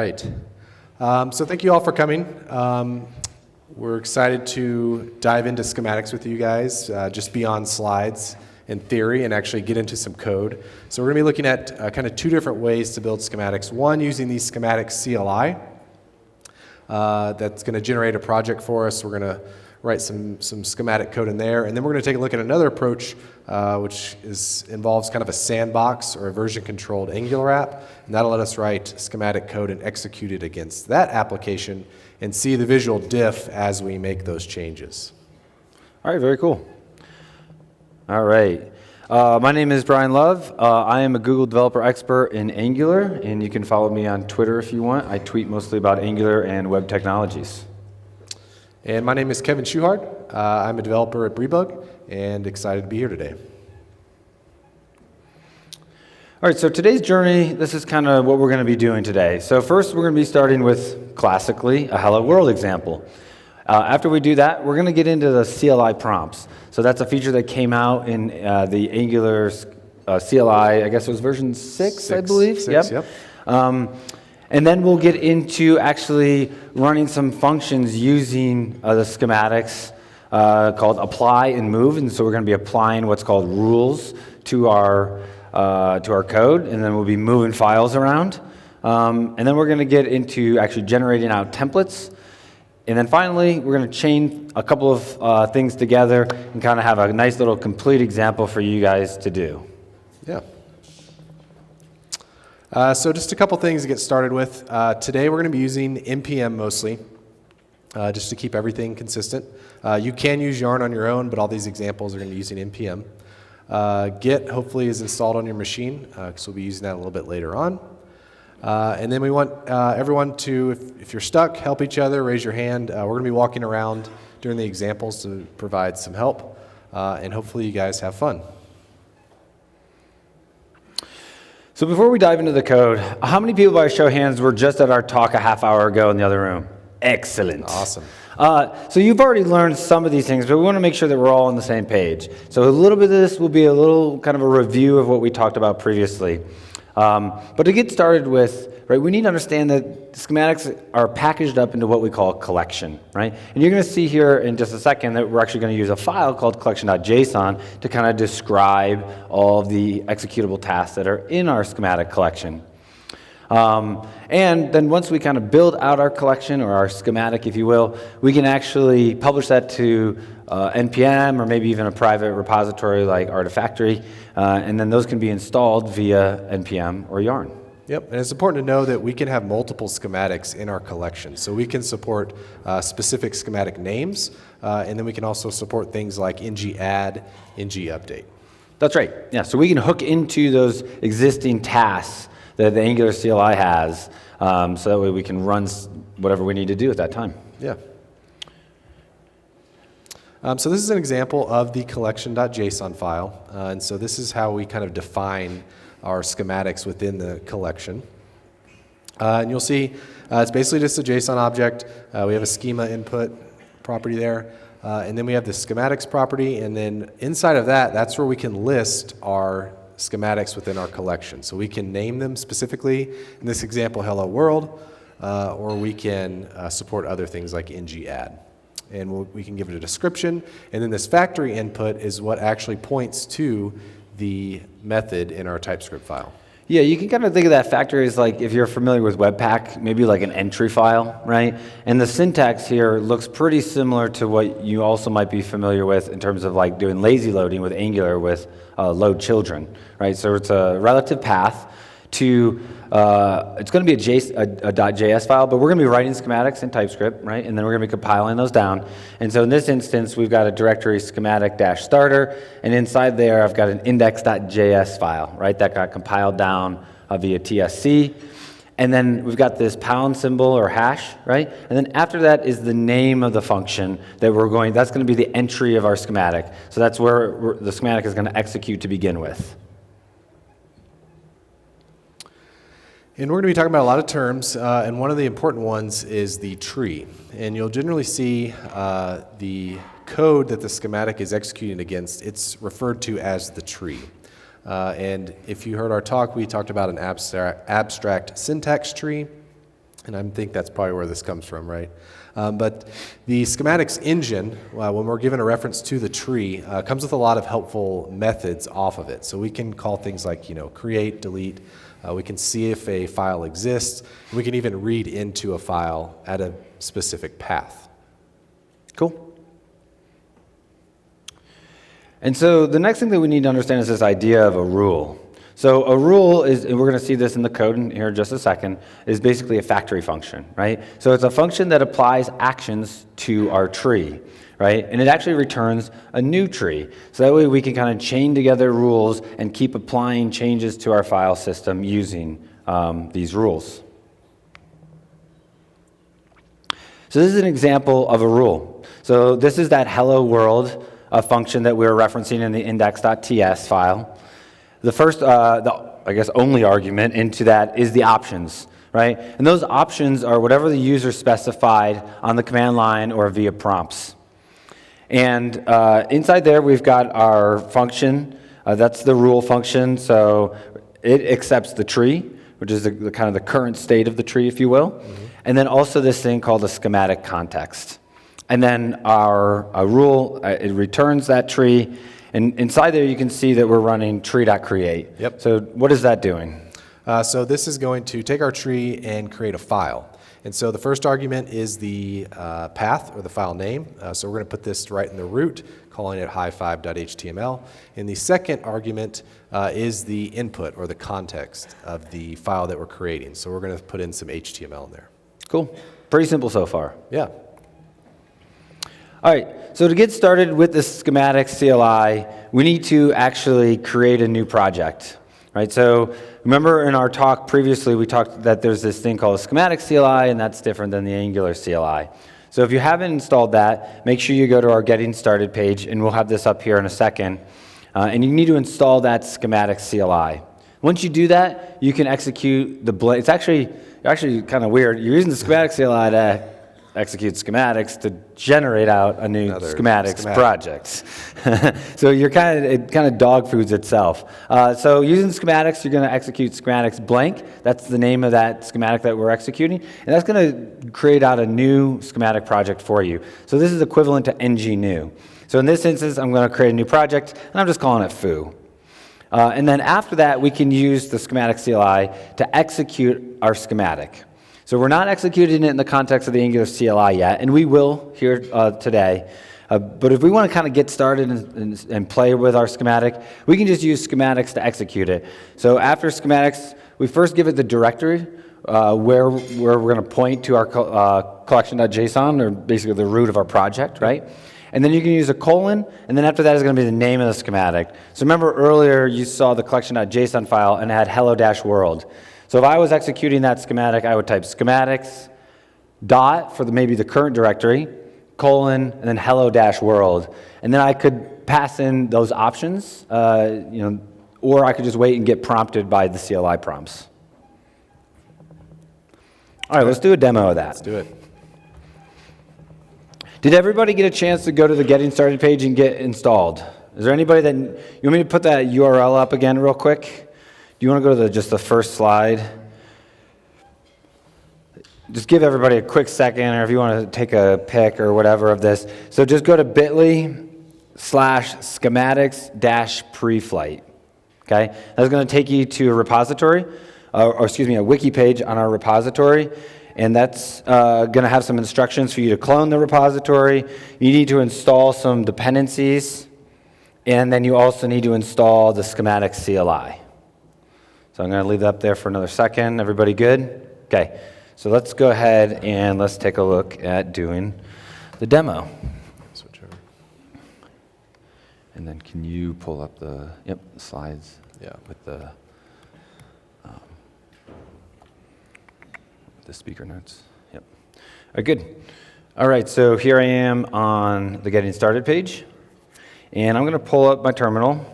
right. So thank you all for coming. We're excited to dive into schematics with you guys, just beyond slides and theory, and actually get into some code. So we're going to be looking at kind of two different ways to build schematics. One, using the schematic CLI. That's going to generate a project for us. We're going to write some schematic code in there. And then we're going to take a look at another approach, which involves kind of a sandbox or a version-controlled Angular app. And that'll let us write schematic code and execute it against that application and see the visual diff as we make those changes. All right, very cool. All right. My name is Brian Love. I am a Google developer expert in Angular, and you can follow me on Twitter if you want. I tweet mostly about Angular and web technologies. And my name is Kevin Schuchard. I'm a developer at Brebug and excited to be here today. All right, so today's journey, this is kind of what we're going to be doing today. So first, we're going to be starting with, classically, a hello world example. After we do that, we're going to get into the CLI prompts. So that's a feature that came out in the Angular CLI, I guess it was version 6, I believe. Yep. And then we'll get into actually running some functions using the schematics called apply and move. And so we're going to be applying what's called rules to our code, and then we'll be moving files around. And then we're going to get into actually generating out templates. And then finally, we're going to chain a couple of things together and kind of have a nice little complete example for you guys to do. Yeah. So just a couple things to get started with. Today we're going to be using npm mostly, just to keep everything consistent. You can use Yarn on your own, but all these examples are going to be using npm. Git hopefully is installed on your machine, because we'll be using that a little bit later on. And then we want everyone to, if you're stuck, help each other, raise your hand. We're going to be walking around during the examples to provide some help, and hopefully you guys have fun. So before we dive into the code, how many people by show of hands were just at our talk a half hour ago in the other room? Excellent. Awesome. So you've already learned some of these things, but we want to make sure that we're all on the same page. So a little bit of this will be a little kind of a review of what we talked about previously. But to get started with, right, we need to understand that schematics are packaged up into what we call a collection, right? And you're going to see here in just a second that we're actually going to use a file called collection.json to kind of describe all of the executable tasks that are in our schematic collection. And then once we kind of build out our collection, or our schematic, if you will, we can actually publish that to NPM, or maybe even a private repository like Artifactory, and then those can be installed via NPM or Yarn. Yep, and it's important to know that we can have multiple schematics in our collection. So we can support specific schematic names, and then we can also support things like ng-add, ng-update. That's right. Yeah, so we can hook into those existing tasks that the Angular CLI has, so that way we can run whatever we need to do at that time. Yeah. So this is an example of the collection.json file, and so this is how we kind of define our schematics within the collection. And you'll see it's basically just a JSON object. We have a schema input property there, and then we have the schematics property, and then inside of that, that's where we can list our schematics within our collection. So we can name them specifically, in this example, hello world, or we can support other things like ng-add. And we can give it a description, and then this factory input is what actually points to the method in our TypeScript file. Yeah, you can kind of think of that factory as like, if you're familiar with Webpack, maybe like an entry file, right? And the syntax here looks pretty similar to what you also might be familiar with in terms of like doing lazy loading with Angular with load children, right? So it's a relative path to, it's going to be a .js file, but we're going to be writing schematics in TypeScript, right? And then we're going to be compiling those down. And so in this instance, we've got a directory schematic-starter, and inside there, I've got an index.js file, right? That got compiled down via TSC. And then we've got this pound symbol or hash, right? And then after that is the name of the function that that's going to be the entry of our schematic. So that's where the schematic is going to execute to begin with. And we're going to be talking about a lot of terms, and one of the important ones is the tree. And you'll generally see the code that the schematic is executing against, it's referred to as the tree. And if you heard our talk, we talked about an abstract syntax tree. And I think that's probably where this comes from, right? But the schematics engine, when we're given a reference to the tree, comes with a lot of helpful methods off of it. So we can call things like, create, delete. We can see if a file exists. We can even read into a file at a specific path. Cool. And so the next thing that we need to understand is this idea of a rule. So a rule is, and we're going to see this in the code in here in just a second, is basically a factory function, right? So it's a function that applies actions to our tree, right? And it actually returns a new tree. So that way we can kind of chain together rules and keep applying changes to our file system using these rules. So this is an example of a rule. So this is that hello world function that we were referencing in the index.ts file. The first, I guess, only argument into that is the options, right? And those options are whatever the user specified on the command line or via prompts. And inside there, we've got our function. That's the rule function. So it accepts the tree, which is the kind of the current state of the tree, if you will. Mm-hmm. And then also this thing called a schematic context. And then our rule, it returns that tree. And inside there, you can see that we're running tree.create. Yep. So what is that doing? So this is going to take our tree and create a file. And so the first argument is the path or the file name. So we're going to put this right in the root, calling it high5.html. And the second argument is the input or the context of the file that we're creating. So we're going to put in some HTML in there. Cool. Pretty simple so far. Yeah. All right, so to get started with the schematic CLI, we need to actually create a new project, right? So remember in our talk previously, we talked that there's this thing called a schematic CLI, and that's different than the Angular CLI. So if you haven't installed that, make sure you go to our Getting Started page, and we'll have this up here in a second. And you need to install that schematic CLI. Once you do that, you can execute the blank. It's actually kind of weird. You're using the schematic CLI to execute schematics to generate out a new schematic project. So it kind of dog foods itself. So using schematics, you're going to execute schematics blank. That's the name of that schematic that we're executing. And that's going to create out a new schematic project for you. So this is equivalent to ng-new. So in this instance, I'm going to create a new project, and I'm just calling it foo. And then after that, we can use the schematic CLI to execute our schematic. So we're not executing it in the context of the Angular CLI yet, and we will here today. But if we want to kind of get started and play with our schematic, we can just use schematics to execute it. So after schematics, we first give it the directory where we're going to point to our collection.json, or basically the root of our project, right? And then you can use a colon, and then after that is going to be the name of the schematic. So remember earlier you saw the collection.json file and it had hello-world. So if I was executing that schematic, I would type schematics, dot for maybe the current directory, colon, and then hello-world. And then I could pass in those options, or I could just wait and get prompted by the CLI prompts. All right, let's do a demo of that. Let's do it. Did everybody get a chance to go to the Getting Started page and get installed? Is there anybody that, you want me to put that URL up again real quick? Do you want to go to just the first slide? Just give everybody a quick second, or if you want to take a pic or whatever of this. So just go to bit.ly/schematics-preflight. Okay? That's going to take you to a repository, a wiki page on our repository. And that's going to have some instructions for you to clone the repository. You need to install some dependencies. And then you also need to install the schematic CLI. So I'm going to leave that up there for another second. Everybody good? Okay. So let's go ahead and let's take a look at doing the demo. Switch over. And then can you pull up the slides? Yeah. With the speaker notes. Yep. All right, good. All right, so here I am on the Getting Started page. And I'm going to pull up my terminal.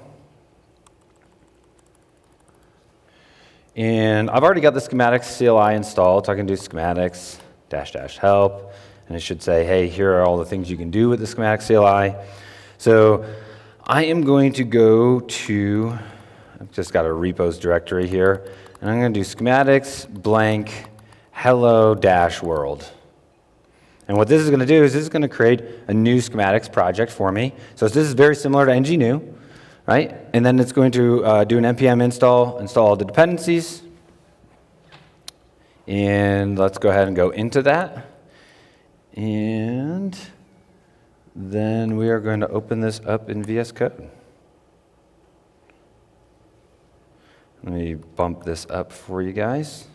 And I've already got the schematics CLI installed, so I can do schematics --help, and it should say, hey, here are all the things you can do with the schematic CLI. So I am going to go to, I've just got a repos directory here, and I'm going to do schematics blank hello-world. And what this is going to do is this is going to create a new schematics project for me. So this is very similar to ng-new, right? And then it's going to do an npm install all the dependencies. And let's go ahead and go into that. And then we are going to open this up in VS Code. Let me bump this up for you guys.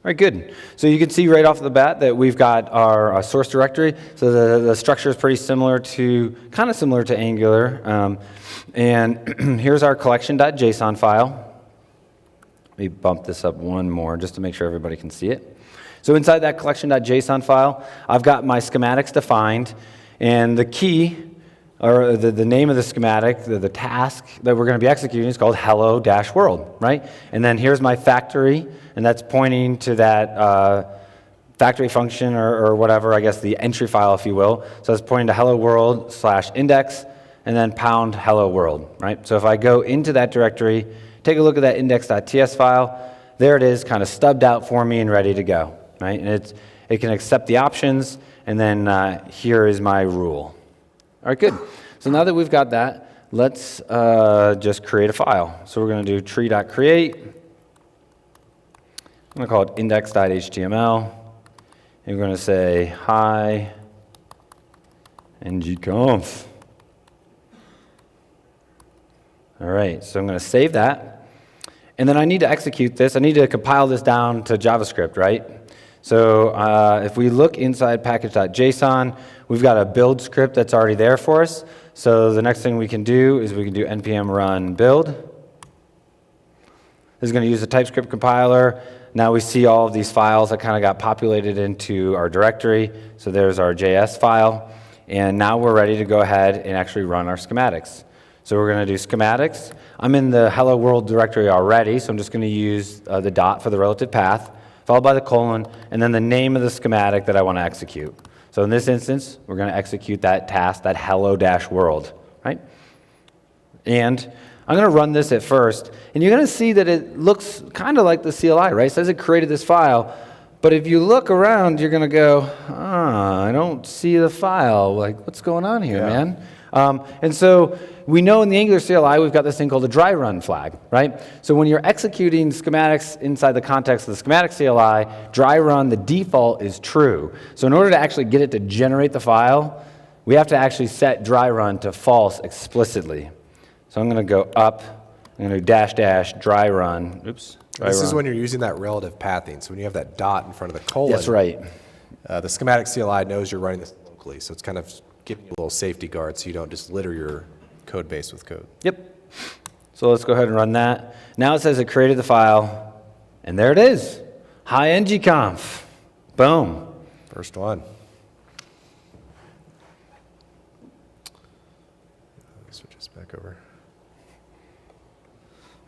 All right, good. So you can see right off the bat that we've got our source directory. So the structure is pretty similar to, kind of similar to Angular. And here's our collection.json file. Let me bump this up one more just to make sure everybody can see it. So inside that collection.json file, I've got my schematics defined. And the key, or the name of the schematic, the task that we're going to be executing is called hello-world, right? And then here's my factory, and that's pointing to that factory function or whatever, I guess the entry file, if you will. So it's pointing to hello world / index, and then pound hello world, right? So if I go into that directory, take a look at that index.ts file, there it is, kind of stubbed out for me and ready to go, right? And it can accept the options, and then here is my rule. All right, good. So now that we've got that, let's just create a file. So we're going to do tree.create. I'm going to call it index.html. And we're going to say hi ng-conf. All right, so I'm going to save that. And then I need to execute this. I need to compile this down to JavaScript, right? So if we look inside package.json, we've got a build script that's already there for us. So the next thing we can do is we can do npm run build. This is going to use the TypeScript compiler. Now we see all of these files that kind of got populated into our directory. So there's our JS file. And now we're ready to go ahead and actually run our schematics. So we're going to do schematics. I'm in the hello world directory already, so I'm just going to use the dot for the relative path, followed by the colon, and then the name of the schematic that I want to execute. So in this instance, we're going to execute that task, that hello-world, right? And I'm going to run this at first, and you're going to see that it looks kind of like the CLI, right? It says it created this file, but if you look around, you're going to go, I don't see the file. Like, what's going on here, man? And so we know in the Angular CLI, we've got this thing called a dry run flag, right? So when you're executing schematics inside the context of the schematic CLI, dry run, the default is true. So in order to actually get it to generate the file, we have to actually set dry run to false explicitly. So I'm going to go up, I'm going to do -- dry run. Oops. This is when you're using that relative pathing. So when you have that dot in front of the colon, that's right. The schematic CLI knows you're running this locally. So it's kind of giving you a little safety guard so you don't just litter your code base with code. Yep. So let's go ahead and run that. Now it says it created the file, and there it is. Hi ng-conf. Boom. First one. Switch this back over.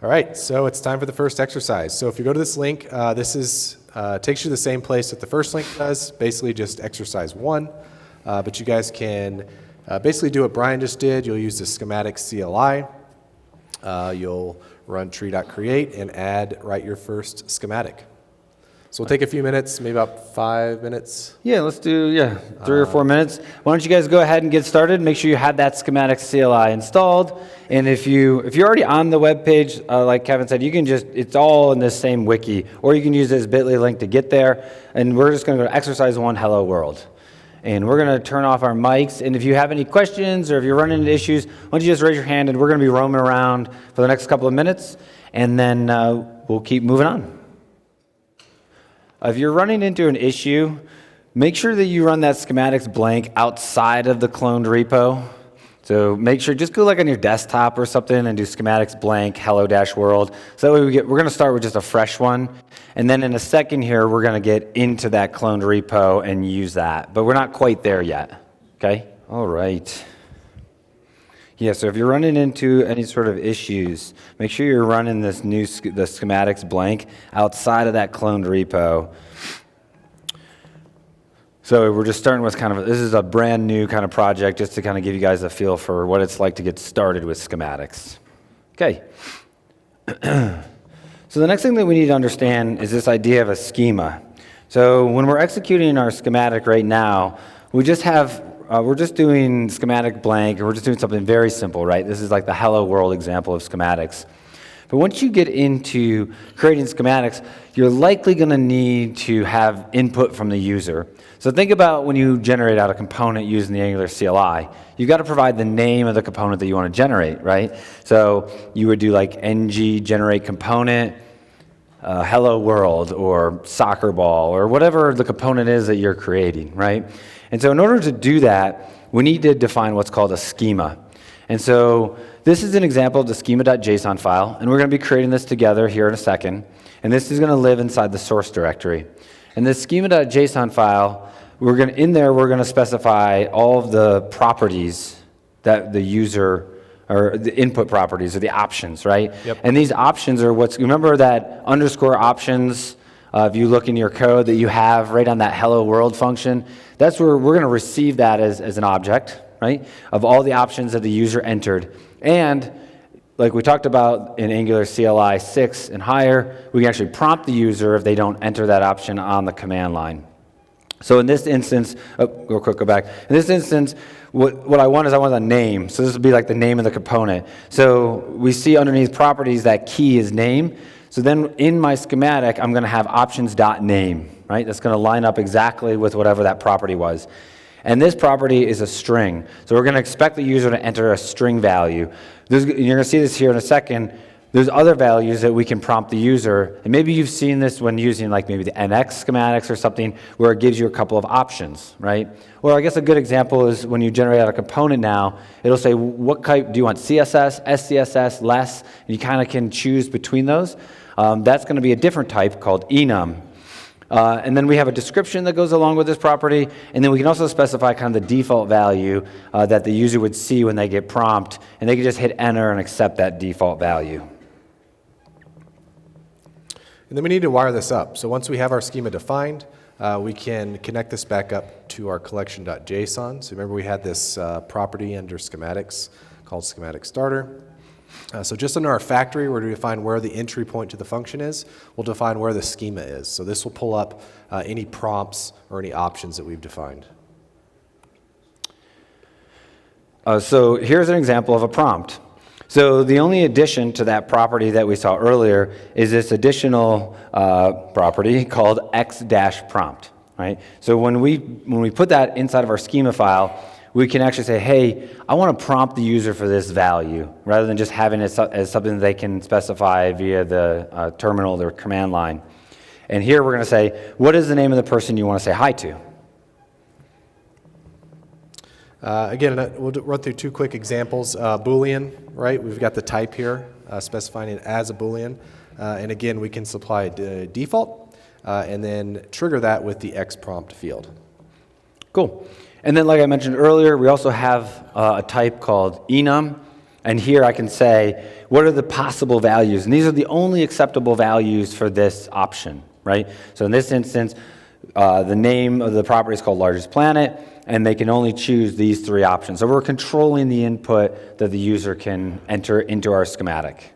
All right, so it's time for the first exercise. So if you go to this link, this is takes you to the same place that the first link does, basically just exercise 1. But you guys can basically do what Brian just did. You'll use the schematic CLI. You'll run tree.create and write your first schematic. So we'll take a few minutes, maybe about 5 minutes. Yeah, let's do 3 or 4 minutes. Why don't you guys go ahead and get started? Make sure you have that schematic CLI installed. And if you're already on the web page, like Kevin said, you can it's all in this same wiki, or you can use this bit.ly link to get there. And we're just going to go to exercise 1, hello world. And we're going to turn off our mics. And if you have any questions or if you're running into issues, why don't you just raise your hand, and we're going to be roaming around for the next couple of minutes, and then we'll keep moving on. If you're running into an issue, make sure that you run that schematics blank outside of the cloned repo. So make sure, just go like on your desktop or something and do schematics blank hello-world. So that way we're going to start with just a fresh one. And then in a second here, we're going to get into that cloned repo and use that. But we're not quite there yet, okay? All right. Yeah, so if you're running into any sort of issues, make sure you're running the schematics blank outside of that cloned repo. So we're just starting with this is a brand new kind of project just to kind of give you guys a feel for what it's like to get started with schematics. Okay. So the next thing that we need to understand is this idea of a schema. So when we're executing our schematic right now, we just have, we're just doing schematic blank, and we're just doing something very simple, right? This is like the hello world example of schematics. But once you get into creating schematics, you're likely going to need to have input from the user. So think about when you generate out a component using the Angular CLI. You've got to provide the name of the component that you want to generate, right? So you would do like ng-generate component, hello world, or soccer ball, or whatever the component is that you're creating, right? And so in order to do that, we need to define what's called a schema. And so this is an example of the schema.json file, and we're going to be creating this together here in a second. And this is going to live inside the source directory. And this schema.json file, we're going to specify all of the properties that the user, or the input properties, or the options, right? Yep. And these options are remember that underscore options, if you look in your code that you have right on that hello world function, that's where we're going to receive that as an object, right, of all the options that the user entered. And like we talked about in Angular CLI 6 and higher, we can actually prompt the user if they don't enter that option on the command line. So in this instance, real quick, go back. In this instance, what I want is I want a name. So this would be like the name of the component. So we see underneath properties that key is name. So then in my schematic, I'm going to have options.name, right? That's going to line up exactly with whatever that property was. And this property is a string. So we're going to expect the user to enter a string value. You're going to see this here in a second. There's other values that we can prompt the user. And maybe you've seen this when using like maybe the NX schematics or something where it gives you a couple of options, right? Or I guess a good example is when you generate out a component now, it'll say, what type do you want, CSS, SCSS, less? And you kind of can choose between those. That's going to be a different type called enum. And then we have a description that goes along with this property, and then we can also specify kind of the default value that the user would see when they get prompt, and they can just hit enter and accept that default value. And then we need to wire this up. So once we have our schema defined, we can connect this back up to our collection.json. So remember we had this property under schematics called schematic starter. So just under our factory, we're going to define where the entry point to the function is. We'll define where the schema is. So this will pull up any prompts or any options that we've defined. So here's an example of a prompt. So the only addition to that property that we saw earlier is this additional property called x-prompt, right? So when we put that inside of our schema file, we can actually say, hey, I want to prompt the user for this value, rather than just having it as something they can specify via the terminal or command line. And here we're going to say, what is the name of the person you want to say hi to? Again, we'll run through two quick examples. Boolean, right? We've got the type here, specifying it as a Boolean. And again, we can supply a default and then trigger that with the x-prompt field. Cool. And then like I mentioned earlier, we also have a type called enum. And here I can say, what are the possible values? And these are the only acceptable values for this option, right? So in this instance, the name of the property is called largest planet, and they can only choose these three options. So we're controlling the input that the user can enter into our schematic.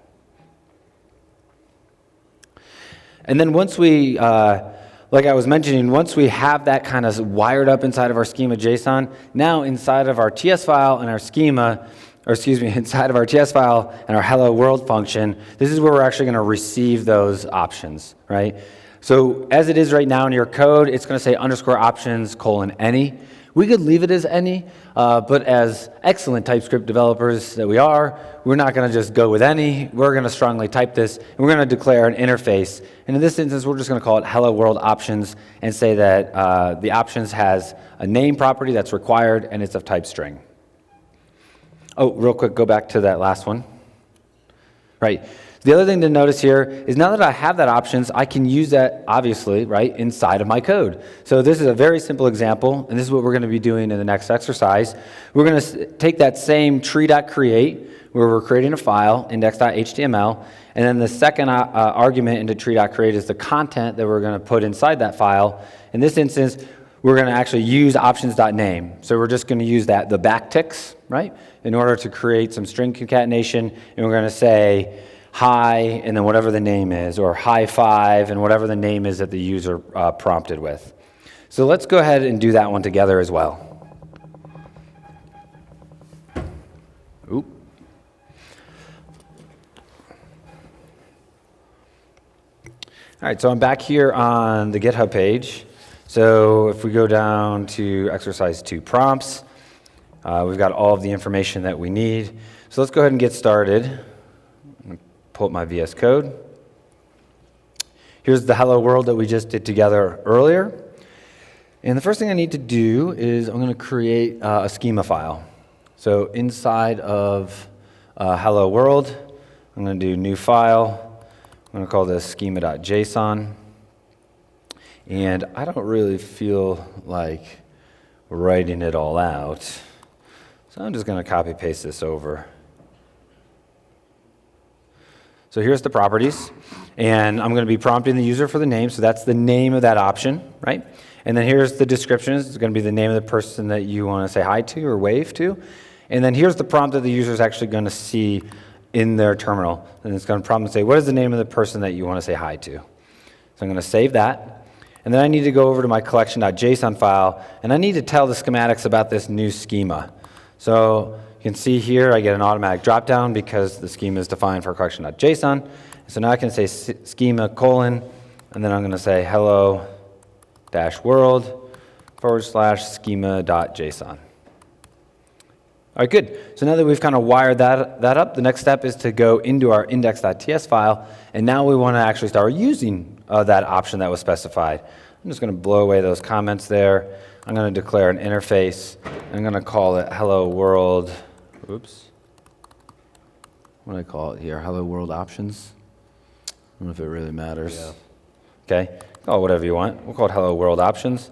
And then once we, like I was mentioning, once we have that kind of wired up inside of our schema JSON, now inside of our TS file and our schema, or excuse me, inside of our TS file and our hello world function, this is where we're actually going to receive those options, right? So as it is right now in your code, it's going to say underscore options : any. We could leave it as any, but as excellent TypeScript developers that we are, we're not going to just go with any. We're going to strongly type this, and we're going to declare an interface. And in this instance, we're just going to call it hello world options and say that the options has a name property that's required, and it's of type string. Oh, real quick, go back to that last one. Right. The other thing to notice here is now that I have that options, I can use that, obviously, right, inside of my code. So this is a very simple example, and this is what we're going to be doing in the next exercise. We're going to take that same tree.create, where we're creating a file, index.html, and then the second argument into tree.create is the content that we're going to put inside that file. In this instance, we're going to actually use options.name. So we're just going to use the backticks, right, in order to create some string concatenation, and we're going to say, hi, and then whatever the name is, or hi 5, and whatever the name is that the user prompted with. So let's go ahead and do that one together as well. Oop. All right, so I'm back here on the GitHub page. So if we go down to exercise 2 prompts, we've got all of the information that we need. So let's go ahead and get started. I'm going to pull up my VS Code. Here's the hello world that we just did together earlier. And the first thing I need to do is I'm going to create a schema file. So inside of hello world, I'm going to do new file. I'm going to call this schema.json. And I don't really feel like writing it all out. So I'm just going to copy paste this over. So here's the properties. And I'm going to be prompting the user for the name. So that's the name of that option, right? And then here's the description. It's going to be the name of the person that you want to say hi to or wave to. And then here's the prompt that the user is actually going to see in their terminal. And it's going to prompt and say, what is the name of the person that you want to say hi to? So I'm going to save that. And then I need to go over to my collection.json file, and I need to tell the schematics about this new schema. So you can see here I get an automatic dropdown because the schema is defined for collection.json. So now I can say schema : and then I'm going to say hello -world /schema.json. All right, good. So now that we've kind of wired that up, the next step is to go into our index.ts file, and now we want to actually start using that option that was specified. I'm just going to blow away those comments there. I'm going to declare an interface. I'm going to call it hello world. Oops. What do I call it here? Hello world options? I don't know if it really matters. Yeah. Okay, call it whatever you want. We'll call it hello world options.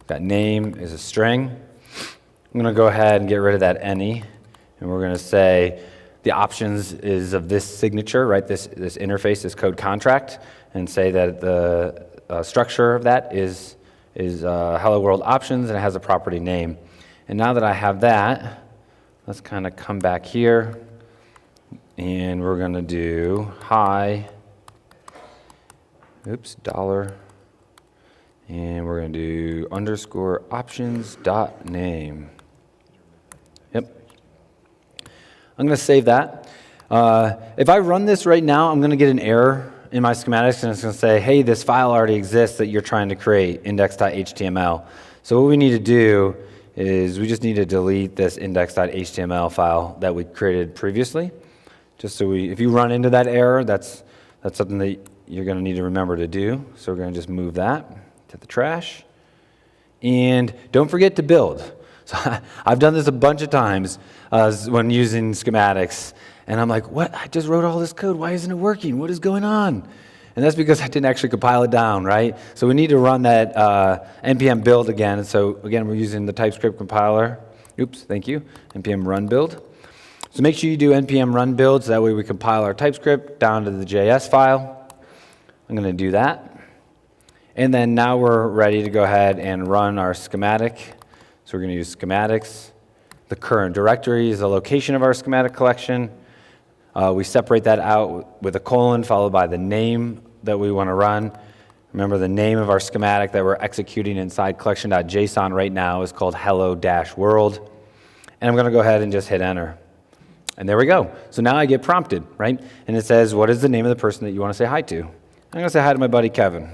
That name is a string. I'm going to go ahead and get rid of that any, and we're going to say the options is of this signature, right? This interface, this code contract, and say that the structure of that is hello world options, and it has a property name. And now that I have that, let's kind of come back here, and we're going to do hi, $, and we're going to do _options.name. Yep. I'm going to save that. If I run this right now, I'm going to get an error in my schematics, and it's going to say, hey, this file already exists that you're trying to create, index.html. So what we need to do is we just need to delete this index.html file that we created previously. Just so if you run into that error, that's something that you're going to need to remember to do. So we're going to just move that to the trash. And don't forget to build. So I've done this a bunch of times when using schematics, and I'm like, what? I just wrote all this code. Why isn't it working? What is going on? And that's because I didn't actually compile it down, right? So we need to run that npm build again. So again, we're using the TypeScript compiler. Oops, thank you. npm run build. So make sure you do npm run build, so that way we compile our TypeScript down to the JS file. I'm going to do that. And then now we're ready to go ahead and run our schematic. So we're going to use schematics. The current directory is the location of our schematic collection. We separate that out with a colon followed by the name that we want to run. Remember, the name of our schematic that we're executing inside collection.json right now is called hello-world. And I'm going to go ahead and just hit enter. And there we go. So now I get prompted, right? And it says, what is the name of the person that you want to say hi to? I'm going to say hi to my buddy Kevin.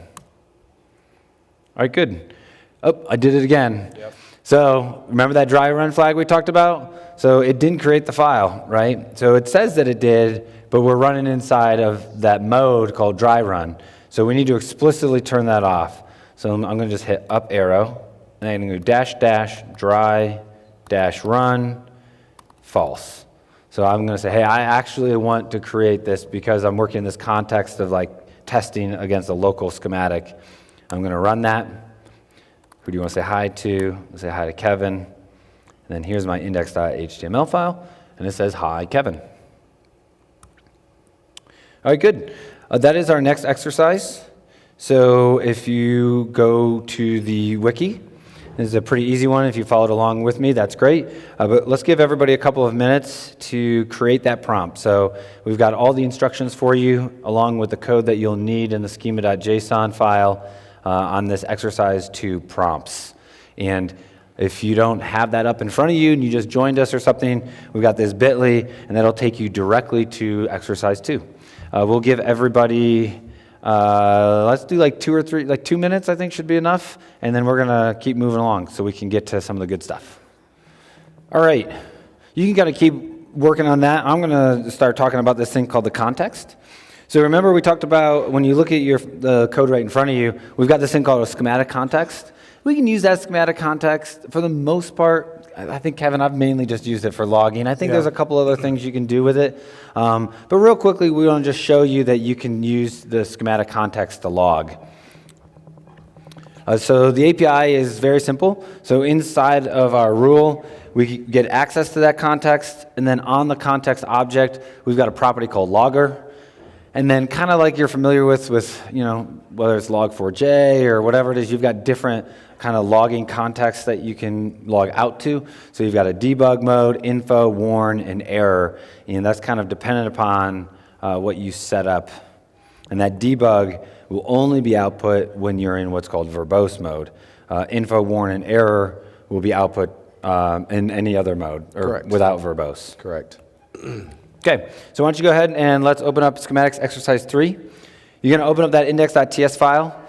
All right, good. Oh, I did it again. Yep. So remember that dry run flag we talked about? So it didn't create the file, right? So it says that it did, but we're running inside of that mode called dry run. So we need to explicitly turn that off. So I'm going to just hit up arrow, and I'm going to go --dry -run false. So I'm going to say, hey, I actually want to create this because I'm working in this context of like testing against a local schematic. I'm going to run that. Who do you want to say hi to? I'll say hi to Kevin. And then here's my index.html file, and it says, hi, Kevin. All right, good. That is our next exercise. So if you go to the wiki, This is a pretty easy one. If you followed along with me, that's great. But let's give everybody a couple of minutes to create that prompt. So we've got all the instructions for you, along with the code that you'll need in the schema.json file on this exercise 2 prompts. And if you don't have that up in front of you and you just joined us or something, we've got this bit.ly, and that'll take you directly to exercise 2. We'll give everybody, let's do like 2 or 3, like 2 minutes I think should be enough, and then we're going to keep moving along so we can get to some of the good stuff. All right, you can kind of keep working on that. I'm going to start talking about this thing called the context. So remember we talked about when you look at the code right in front of you, we've got this thing called a schematic context. We can use that schematic context for the most part. I think, Kevin, I've mainly just used it for logging. I think there's a couple other things you can do with it. But real quickly, we want to just show you that you can use the schematic context to log. So the API is very simple. So inside of our rule, we get access to that context. And then on the context object, we've got a property called logger. And then kind of like you're familiar with whether it's log4j or whatever it is, you've got different kind of logging contexts that you can log out to. So you've got a debug mode, info, warn, and error. And that's kind of dependent upon what you set up. And that debug will only be output when you're in what's called verbose mode. Info, warn, and error will be output in any other mode or Correct. Without verbose. Correct. Okay, so why don't you go ahead and let's open up schematics exercise 3. You're going to open up that index.ts file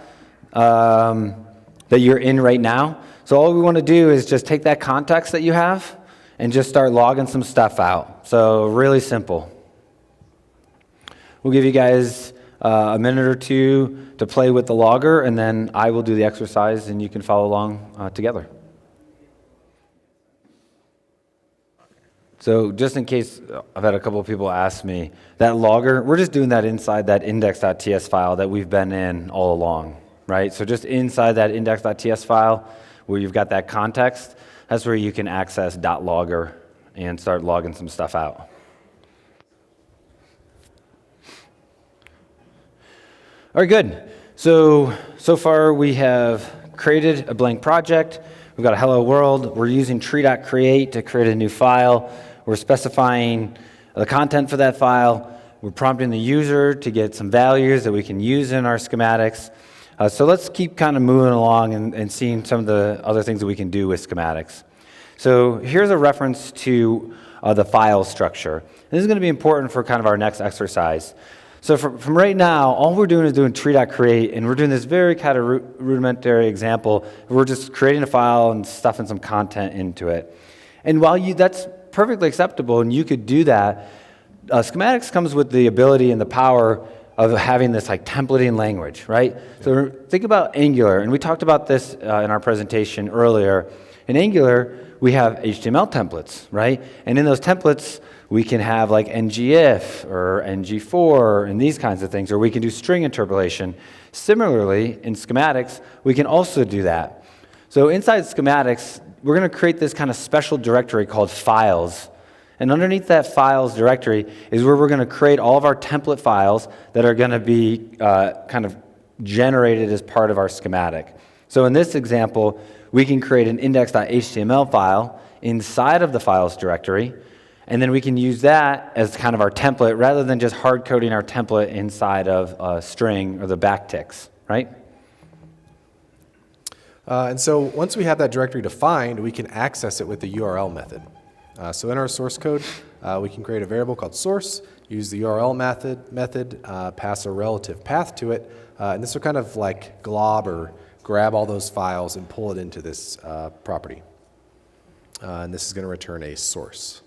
that you're in right now. So all we want to do is just take that context that you have and just start logging some stuff out. So really simple. We'll give you guys a minute or two to play with the logger, and then I will do the exercise and you can follow along together. So just in case, I've had a couple of people ask me, that logger, we're just doing that inside that index.ts file that we've been in all along, right? So just inside that index.ts file where you've got that context, that's where you can access .logger and start logging some stuff out. All right, good. So far we have created a blank project. We've got a hello world. We're using tree.create to create a new file. We're specifying the content for that file. We're prompting the user to get some values that we can use in our schematics. So let's keep kind of moving along and seeing some of the other things that we can do with schematics. So here's a reference to the file structure. And this is going to be important for kind of our next exercise. So from right now, all we're doing is doing tree.create, and we're doing this very kind of rudimentary example. We're just creating a file and stuffing some content into it. And while that's perfectly acceptable, and you could do that, schematics comes with the ability and the power of having this like templating language, right? Yeah. So think about Angular, and we talked about this in our presentation earlier. In Angular, we have HTML templates, right? And in those templates, we can have like ngIf or ng-for and these kinds of things, or we can do string interpolation. Similarly, in schematics, we can also do that. So inside schematics, we're going to create this kind of special directory called files. And underneath that files directory is where we're going to create all of our template files that are going to be kind of generated as part of our schematic. So in this example, we can create an index.html file inside of the files directory, and then we can use that as kind of our template rather than just hard coding our template inside of a string or the backticks, right? And so once we have that directory defined, we can access it with the URL method. So in our source code, we can create a variable called source, use the URL method, pass a relative path to it, and this will kind of like glob or grab all those files and pull it into this property. And this is going to return a source.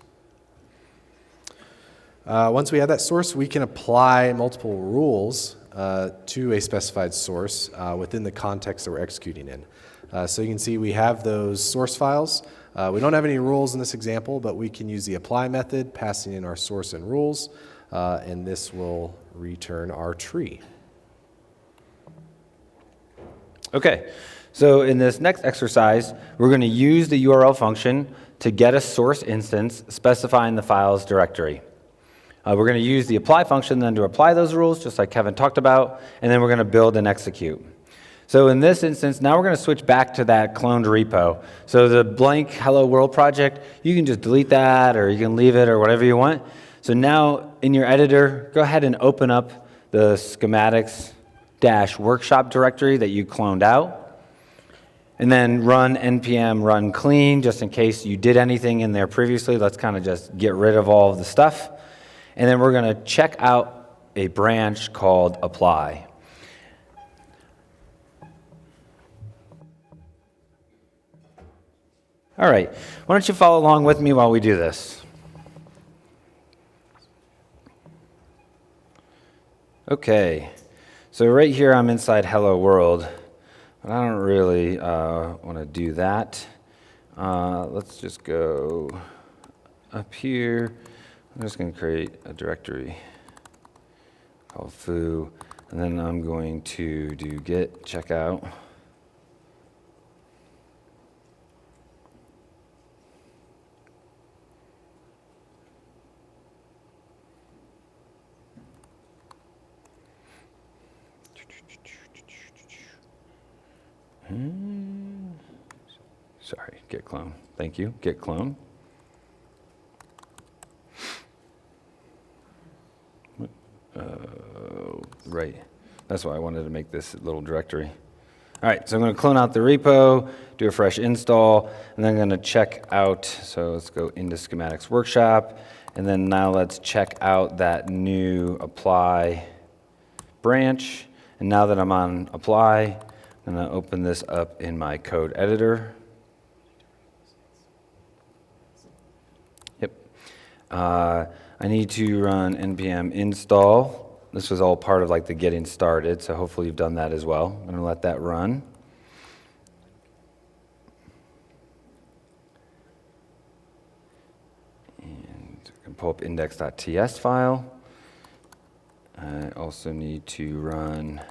Once we have that source, we can apply multiple rules to a specified source within the context that we're executing in. So you can see we have those source files. We don't have any rules in this example, but we can use the apply method, passing in our source and rules, and this will return our tree. Okay, so in this next exercise, we're going to use the URL function to get a source instance specifying the files directory. We're going to use the apply function then to apply those rules, just like Kevin talked about, and then we're going to build and execute. So in this instance, now we're going to switch back to that cloned repo. So the blank Hello World project, you can just delete that, or you can leave it, or whatever you want. So now in your editor, go ahead and open up the schematics-workshop directory that you cloned out, and then run npm run clean, just in case you did anything in there previously. Let's kind of just get rid of all of the stuff. And then we're going to check out a branch called apply. All right, why don't you follow along with me while we do this? Okay, so right here I'm inside Hello World, but I don't really want to do that. Let's just go up here. I'm just going to create a directory called foo, and then I'm going to do git checkout. Sorry, git clone. Thank you, git clone. Right, that's why I wanted to make this little directory. All right, so I'm going to clone out the repo, do a fresh install, and then I'm going to check out. So let's go into Schematics Workshop, and then now let's check out that new apply branch. And now that I'm on apply, I'm going to open this up in my code editor. Yep. I need to run npm install. This was all part of like the getting started, so hopefully you've done that as well. I'm going to let that run. And I can pull up index.ts file. I also need to run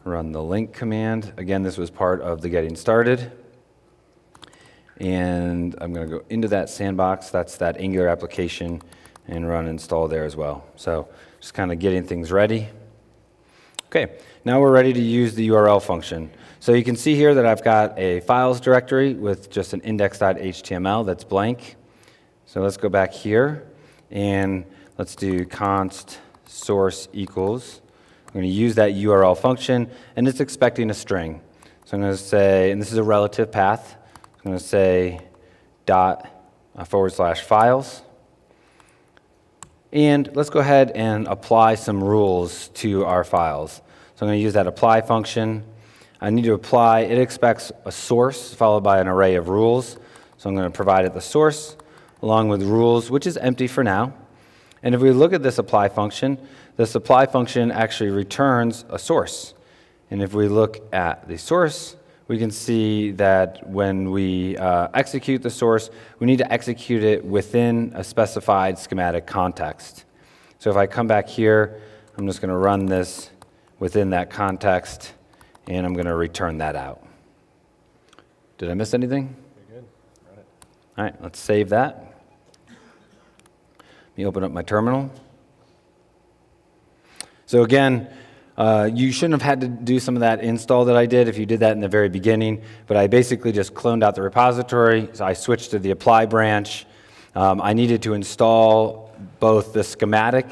the link command. Again, this was part of the getting started. And I'm going to go into that sandbox, that's that Angular application, and run install there as well. So just kind of getting things ready. Okay, now we're ready to use the URL function. So you can see here that I've got a files directory with just an index.html that's blank. So let's go back here, and let's do const source equals. I'm going to use that URL function, and it's expecting a string. So I'm going to say, and this is a relative path, I'm going to say /files. And let's go ahead and apply some rules to our files. So I'm going to use that apply function. I need to apply, it expects a source followed by an array of rules. So I'm going to provide it the source along with rules, which is empty for now. And if we look at this apply function actually returns a source. And if we look at the source, we can see that when we execute the source, we need to execute it within a specified schematic context. So if I come back here, I'm just going to run this within that context, and I'm going to return that out. Did I miss anything? You're good. Run it. All right, let's save that. Let me open up my terminal. So again, you shouldn't have had to do some of that install that I did if you did that in the very beginning, but I basically just cloned out the repository, so I switched to the apply branch. I needed to install both the schematic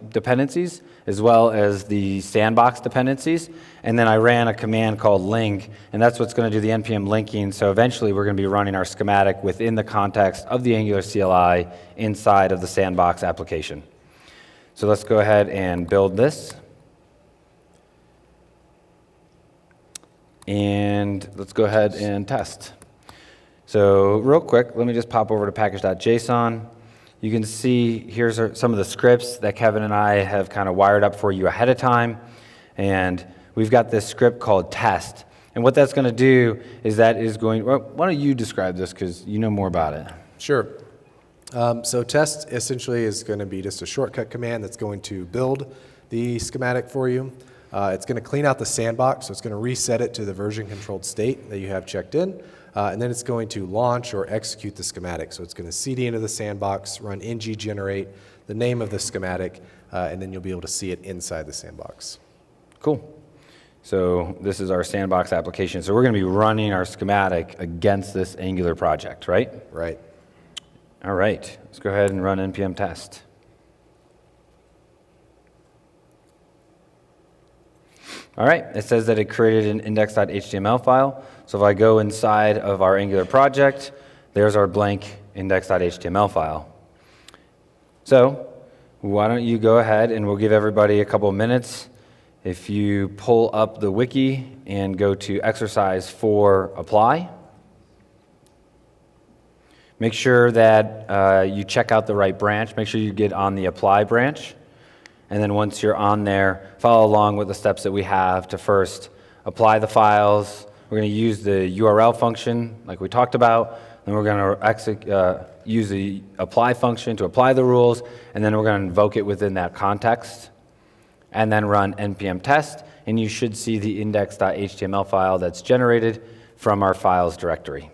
dependencies as well as the sandbox dependencies, and then I ran a command called link, and that's what's going to do the npm linking, so eventually we're going to be running our schematic within the context of the Angular CLI inside of the sandbox application. So let's go ahead and build this. And let's go ahead and test. So real quick, let me just pop over to package.json. You can see here's some of the scripts that Kevin and I have kind of wired up for you ahead of time. And we've got this script called test. And what that's going to do is well, why don't you describe this because you know more about it. Sure. So test essentially is going to be just a shortcut command that's going to build the schematic for you. It's going to clean out the sandbox, so it's going to reset it to the version-controlled state that you have checked in, and then it's going to launch or execute the schematic. So it's going to cd into the sandbox, run ng-generate, the name of the schematic, and then you'll be able to see it inside the sandbox. Cool. So this is our sandbox application. So we're going to be running our schematic against this Angular project, right? Right. All right. Let's go ahead and run npm test. All right. It says that it created an index.html file. So if I go inside of our Angular project, there's our blank index.html file. So why don't you go ahead, and we'll give everybody a couple of minutes. If you pull up the wiki and go to exercise 4 apply, make sure that you check out the right branch. Make sure you get on the apply branch. And then once you're on there, follow along with the steps that we have to first apply the files. We're going to use the URL function like we talked about. Then we're going to use the apply function to apply the rules. And then we're going to invoke it within that context. And then run npm test, and you should see the index.html file that's generated from our files directory.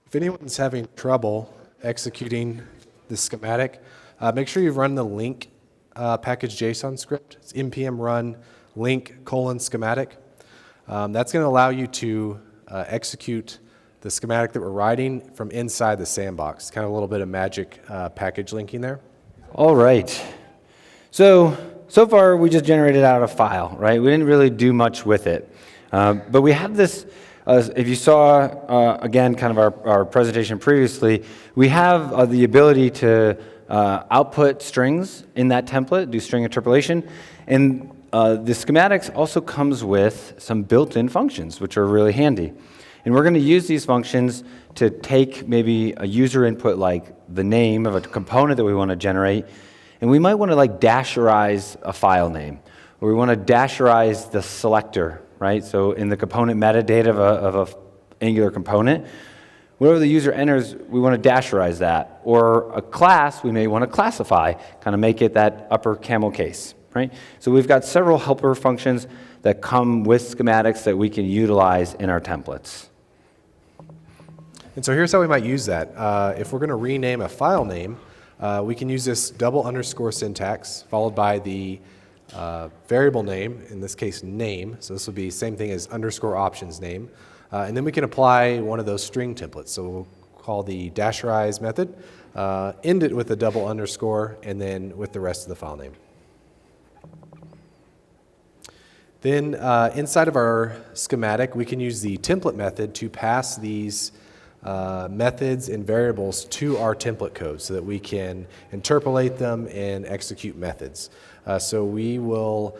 If anyone's having trouble executing the schematic, make sure you run the link package JSON script. It's npm run link:schematic. That's going to allow you to execute the schematic that we're writing from inside the sandbox. Kind of a little bit of magic package linking there. All right. So far we just generated out a file, right? We didn't really do much with it. But we have this, if you saw, again, kind of our presentation previously, we have the ability to output strings in that template, do string interpolation. And the schematics also comes with some built-in functions, which are really handy. And we're going to use these functions to take maybe a user input like the name of a component that we want to generate, and we might want to like dasherize a file name, or we want to dasherize the selector, right? So in the component metadata of a Angular component, whatever the user enters, we want to dasherize that. Or a class, we may want to classify, kind of make it that upper camel case, right? So we've got several helper functions that come with schematics that we can utilize in our templates. And so here's how we might use that. If we're going to rename a file name, we can use this double underscore syntax followed by the variable name, in this case name. So this will be same thing as underscore options name. And then we can apply one of those string templates. So we'll call the dasherize method, end it with a double underscore, and then with the rest of the file name. Then inside of our schematic, we can use the template method to pass these methods and variables to our template code so that we can interpolate them and execute methods. So we will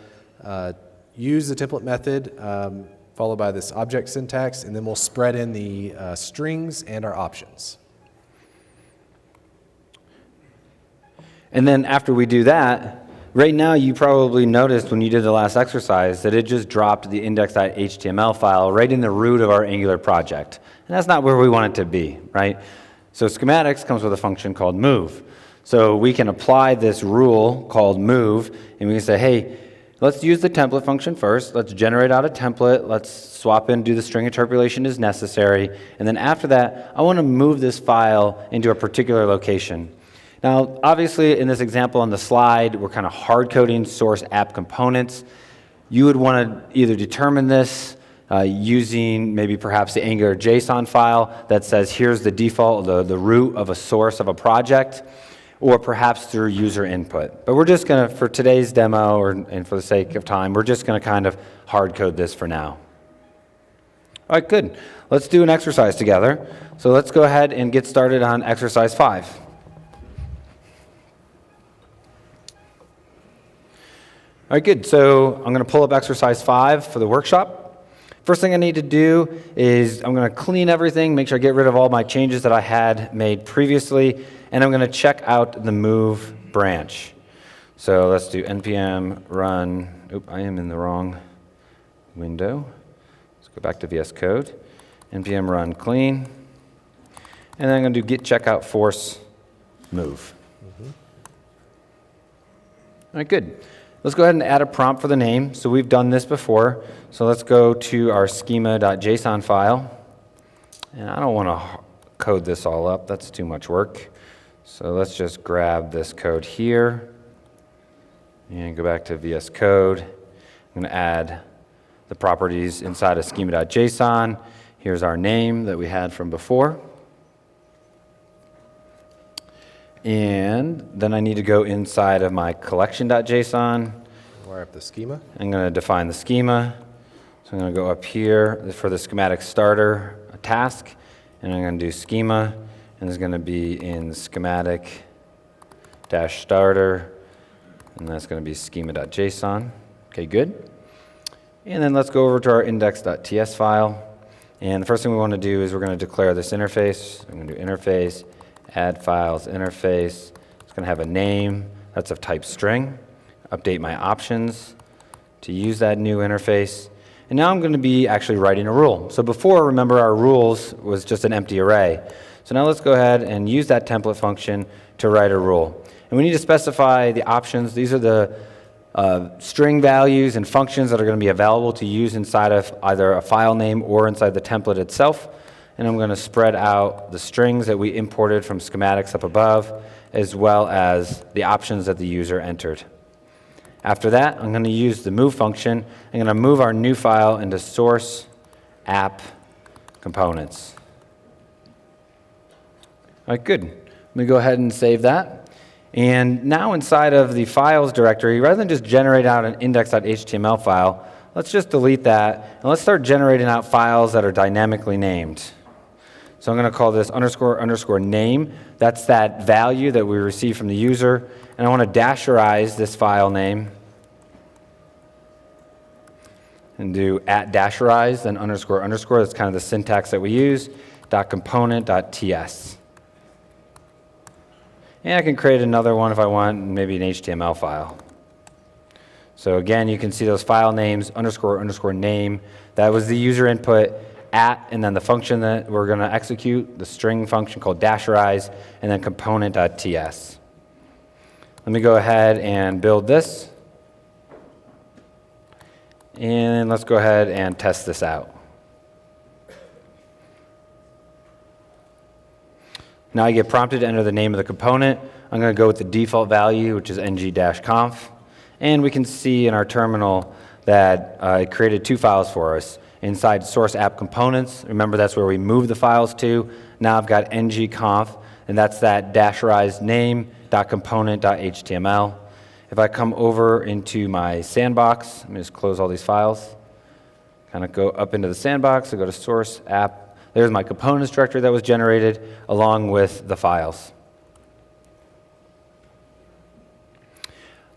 use the template method followed by this object syntax, and then we'll spread in the strings and our options. And then after we do that, right now you probably noticed when you did the last exercise that it just dropped the index.html file right in the root of our Angular project. And that's not where we want it to be, right? So schematics comes with a function called move. So we can apply this rule called move, and we can say, hey, let's use the template function first. Let's generate out a template. Let's swap in, do the string interpolation as necessary. And then after that, I want to move this file into a particular location. Now, obviously, in this example on the slide, we're kind of hard-coding source app components. You would want to either determine this using maybe perhaps the Angular JSON file that says here's the default, the root of a source of a project, or perhaps through user input. But we're just going to, for today's demo and for the sake of time, we're just going to kind of hard-code this for now. All right, good. Let's do an exercise together. So let's go ahead and get started on exercise 5. All right, good. So I'm going to pull up exercise 5 for the workshop. First thing I need to do is I'm going to clean everything, make sure I get rid of all my changes that I had made previously, and I'm going to check out the move branch. So let's do npm run. Oop, I am in the wrong window. Let's go back to VS Code. npm run clean. And then I'm going to do git checkout force move. All right, good. Let's go ahead and add a prompt for the name. So we've done this before. So let's go to our schema.json file. And I don't want to code this all up. That's too much work. So let's just grab this code here and go back to VS Code. I'm going to add the properties inside of schema.json. Here's our name that we had from before. And then I need to go inside of my collection.json. Wire up the schema. I'm going to define the schema. So I'm going to go up here for the schematic starter task, and I'm going to do schema, and it's going to be in schematic-starter, and that's going to be schema.json. Okay, good. And then let's go over to our index.ts file. And the first thing we want to do is we're going to declare this interface. I'm going to do interface, add files, interface. It's going to have a name that's of type string. Update my options to use that new interface. And now I'm going to be actually writing a rule. So before, remember, our rules was just an empty array. So now let's go ahead and use that template function to write a rule. And we need to specify the options. These are the string values and functions that are going to be available to use inside of either a file name or inside the template itself. And I'm going to spread out the strings that we imported from schematics up above, as well as the options that the user entered. After that, I'm going to use the move function. I'm going to move our new file into source app components. All right, good. Let me go ahead and save that. And now inside of the files directory, rather than just generate out an index.html file, let's just delete that, and let's start generating out files that are dynamically named. So I'm going to call this __name. That's that value that we receive from the user. And I want to dasherize this file name and do @dasherize, then __. That's kind of the syntax that we use, .component.ts. And I can create another one if I want, maybe an HTML file. So again, you can see those file names, __name. That was the user input, and then the function that we're going to execute, the string function called dasherize, and then component.ts. Let me go ahead and build this. And let's go ahead and test this out. Now I get prompted to enter the name of the component. I'm going to go with the default value, which is ng-conf. And we can see in our terminal that it created two files for us. Inside source app components, remember that's where we move the files to. Now I've got ng-conf, and that's that dasherized name.component.html. If I come over into my sandbox, let me just close all these files. Kind of go up into the sandbox, I go to source app. There's my components directory that was generated along with the files.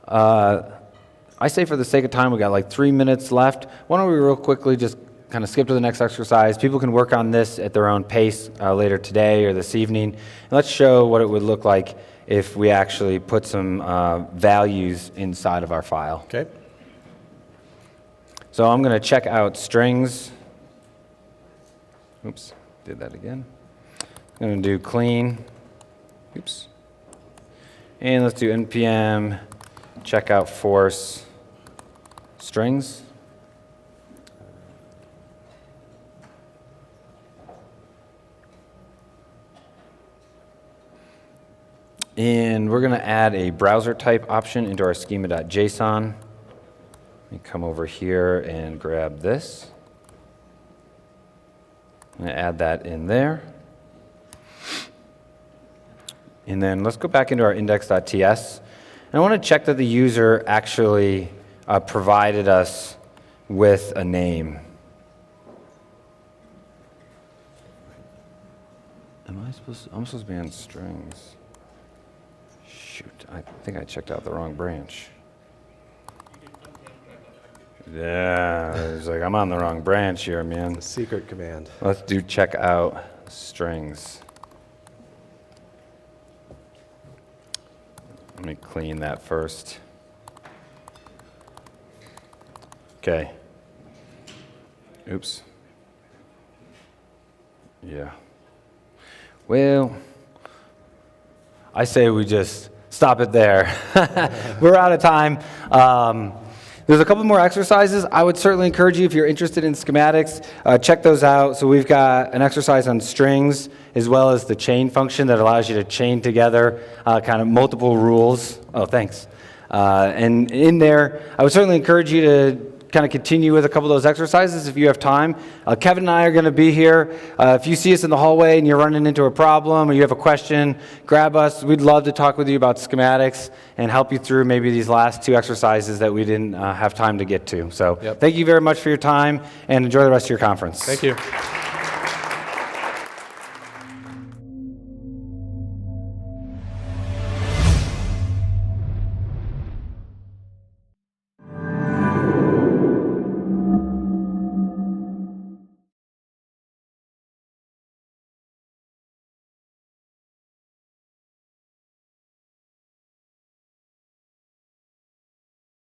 I say for the sake of time, we got like 3 minutes left. Why don't we real quickly just kind of skip to the next exercise. People can work on this at their own pace later today or this evening. And let's show what it would look like if we actually put some values inside of our file. Okay. So I'm going to check out strings. Oops, did that again. I'm going to do clean. Oops. And let's do npm checkout force strings. And we're going to add a browser type option into our schema.json. Let me come over here and grab this. I'm going to add that in there. And then let's go back into our index.ts. And I want to check that the user actually provided us with a name. I'm supposed to be on strings. Shoot, I think I checked out the wrong branch. Yeah, it's like I'm on the wrong branch here, man. The secret command. Let's do check out strings. Let me clean that first. Okay. Oops. Yeah. Well, I say we just stop it there. We're out of time. There's a couple more exercises. I would certainly encourage you, if you're interested in schematics, check those out. So we've got an exercise on strings, as well as the chain function that allows you to chain together kind of multiple rules. Oh, thanks. And in there, I would certainly encourage you to kind of continue with a couple of those exercises if you have time. Kevin and I are going to be here. If you see us in the hallway and you're running into a problem or you have a question, grab us. We'd love to talk with you about schematics and help you through maybe these last 2 exercises that we didn't have time to get to. So Thank you very much for your time, and enjoy the rest of your conference. Thank you.